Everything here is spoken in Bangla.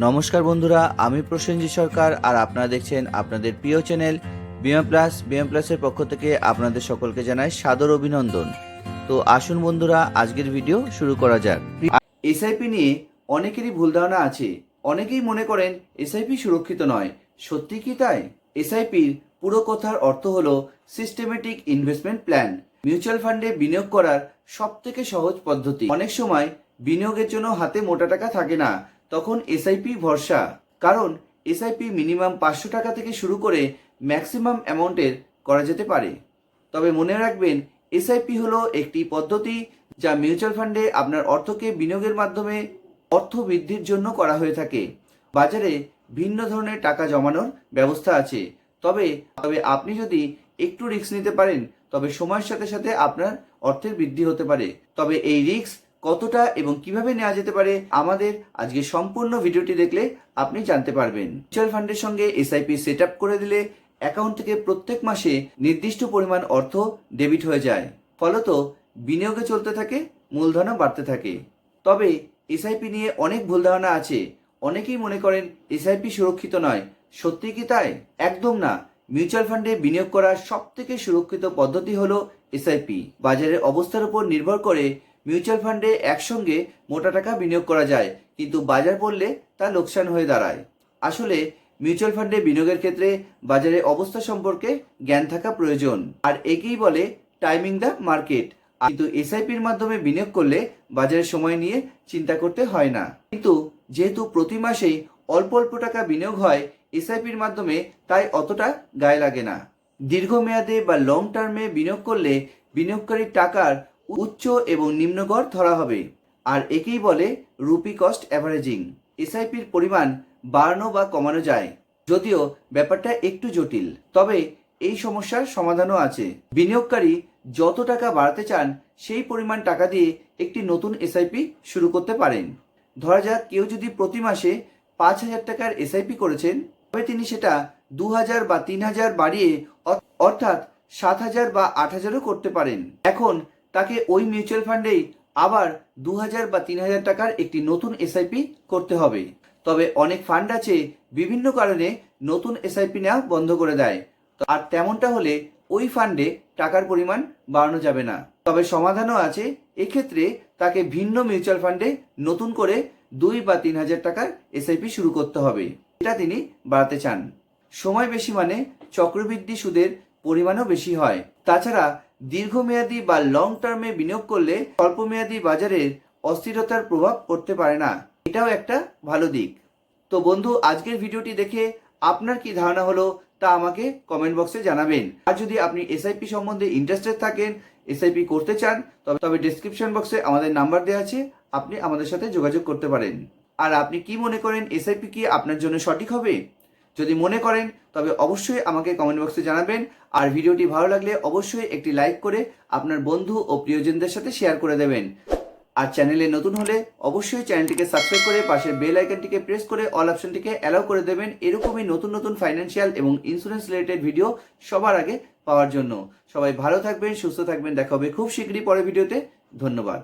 নমস্কার বন্ধুরা, আমি প্রসেনজিৎ সরকার আর আপনারা দেখছেন আপনাদের প্রিয় চ্যানেল বিএম প্লাসের পক্ষ থেকে আপনাদের সকলকে জানাই সাদর অভিনন্দন। তো আসুন বন্ধুরা, আজকের ভিডিও শুরু করা যাক। এসআইপি নিয়ে অনেকেরই ভুল ধারণা আছে। অনেকেই মনে করেন এসআইপি সুরক্ষিত নয়। সত্যি কি তাই? এসআইপির পুরো কথার অর্থ হলো সিস্টেমেটিক ইনভেস্টমেন্ট প্ল্যান, মিউচুয়াল ফান্ডে বিনিয়োগ করার সবথেকে সহজ পদ্ধতি। অনেক সময় বিনিয়োগের জন্য হাতে মোটা টাকা থাকে না, তখন এসআইপি ভরসা। কারণ এসআইপি মিনিমাম 500 টাকা থেকে শুরু করে ম্যাক্সিমাম অ্যামাউন্টের করা যেতে পারে। তবে মনে রাখবেন, এসআইপি হলো একটি পদ্ধতি যা মিউচুয়াল ফান্ডে আপনার অর্থকে বিনিয়োগের মাধ্যমে অর্থ বৃদ্ধির জন্য করা হয়ে থাকে। বাজারে ভিন্ন ধরনের টাকা জমানোর ব্যবস্থা আছে, তবে আপনি যদি একটু রিস্ক নিতে পারেন তবে সময়ের সাথে সাথে আপনার অর্থের বৃদ্ধি হতে পারে। তবে এই রিস্ক কতটা এবং কিভাবে নেওয়া যেতে পারে আমাদের আজকে সম্পূর্ণ ভিডিওটি দেখলে আপনি জানতে পারবেন। মিউচুয়াল ফান্ডের সঙ্গে এসআইপি সেট আপ করে দিলে অ্যাকাউন্ট থেকে প্রত্যেক মাসে নির্দিষ্ট পরিমাণ অর্থ ডেবিট হয়ে যায়, ফলত বিনিয়োগে চলতে থাকে, মূলধনও বাড়তে থাকে। তবে এসআইপি নিয়ে অনেক ভুল ধারণা আছে। অনেকেই মনে করেন এসআইপি সুরক্ষিত নয়। সত্যি কি তাই? একদম না। মিউচুয়াল ফান্ডে বিনিয়োগ করার সবথেকে সুরক্ষিত পদ্ধতি হলো এসআইপি। বাজারের অবস্থার উপর নির্ভর করে মিউচুয়াল ফান্ডে একসঙ্গে মোটা টাকা বিনিয়োগ করা যায়, কিন্তু বাজার পড়লে তা লোকসান হয়ে দাঁড়ায়। আসলে মিউচুয়াল ফান্ডে বিনিয়োগের ক্ষেত্রে বাজারের অবস্থা সম্পর্কে জ্ঞান থাকা প্রয়োজন, আর একেই বলে টাইমিং দ্য মার্কেট। কিন্তু এসআইপির মাধ্যমে বিনিয়োগ করলে বাজারের সময় নিয়ে চিন্তা করতে হয় না। কিন্তু যেহেতু প্রতি মাসেই অল্প অল্প টাকা বিনিয়োগ হয় এসআইপির মাধ্যমে, তাই অতটা গায়ে লাগে না। দীর্ঘমেয়াদে বা লং টার্মে বিনিয়োগ করলে বিনিয়োগকারীর টাকার উচ্চ এবং নিম্ন গড় ধরা হবে, আর একেই বলে রুপি কস্ট অ্যাভারেজিং। এসআইপির পরিমাণ বাড়ানো বা কমানো যায়, যদিও ব্যাপারটা একটু জটিল। তবে এই সমস্যার সমাধানও আছে। বিনিয়োগকারী যত টাকা বাড়াতে চান সেই পরিমাণ টাকা দিয়ে একটি নতুন এসআইপি শুরু করতে পারেন। ধরা যাক কেউ যদি প্রতি মাসে 5,000 টাকার এসআইপি করেছেন, তবে তিনি সেটা 2,000 বা 3,000 বাড়িয়ে অর্থাৎ 7,000 বা 8,000ও করতে পারেন। এখন তাকে ওই মিউচুয়াল ফান্ডেই আবার 2,000 বা 3,000 টাকার একটি নতুন এসআইপি করতে হবে। তবে অনেক ফান্ড আছে বিভিন্ন কারণে নতুন এসআইপি নেওয়া বন্ধ করে দেয়, আর তেমনটা হলে ওই ফান্ডে টাকার পরিমাণ বাড়ানো যাবে না। তবে সমাধানও আছে। এক্ষেত্রে তাকে ভিন্ন মিউচুয়াল ফান্ডে নতুন করে 2 বা 3,000 টাকার এসআইপি শুরু করতে হবে, এটা তিনি বাড়াতে চান। সময় বেশি মানে চক্রবৃদ্ধি সুদের পরিমাণও বেশি হয়। তাছাড়া দীর্ঘমেয়াদী বা লং টার্মে বিনিয়োগ করলে স্বল্পমেয়াদী বাজারের অস্থিরতার প্রভাব পড়তে পারে না, এটাও একটা ভালো দিক। তো বন্ধু, আজকের ভিডিওটি দেখে আপনার কি ধারণা হলো তা আমাকে কমেন্ট বক্সে জানাবেন। আর যদি আপনি এসআইপি সম্বন্ধে ইন্টারেস্টেড থাকেন, এসআইপি করতে চান, তবে ডেসক্রিপশন বক্সে আমাদের নাম্বার দেওয়া আছে, আপনি আমাদের সাথে যোগাযোগ করতে পারেন। আর আপনি কি মনে করেন, এসআইপি কি আপনার জন্য সঠিক হবে? যদি মনে করেন তবে অবশ্যই আমাকে কমেন্ট বক্সে জানাবেন। আর ভিডিওটি ভালো লাগলে অবশ্যই একটি লাইক করে আপনার বন্ধু ও প্রিয়জনদের সাথে শেয়ার করে দেবেন। আর চ্যানেলে নতুন হলে অবশ্যই চ্যানেলটিকে সাবস্ক্রাইব করে পাশের বেল আইকনটিকে প্রেস করে অল অপশনটিকে অ্যালাউ করে দেবেন, এরকমই নতুন নতুন ফাইন্যান্সিয়াল এবং ইন্স্যুরেন্স রিলেটেড ভিডিও সবার আগে পাওয়ার জন্য। সবাই ভালো থাকবেন, সুস্থ থাকবেন। দেখা হবে খুব শীঘ্রই পরের ভিডিওতে। ধন্যবাদ।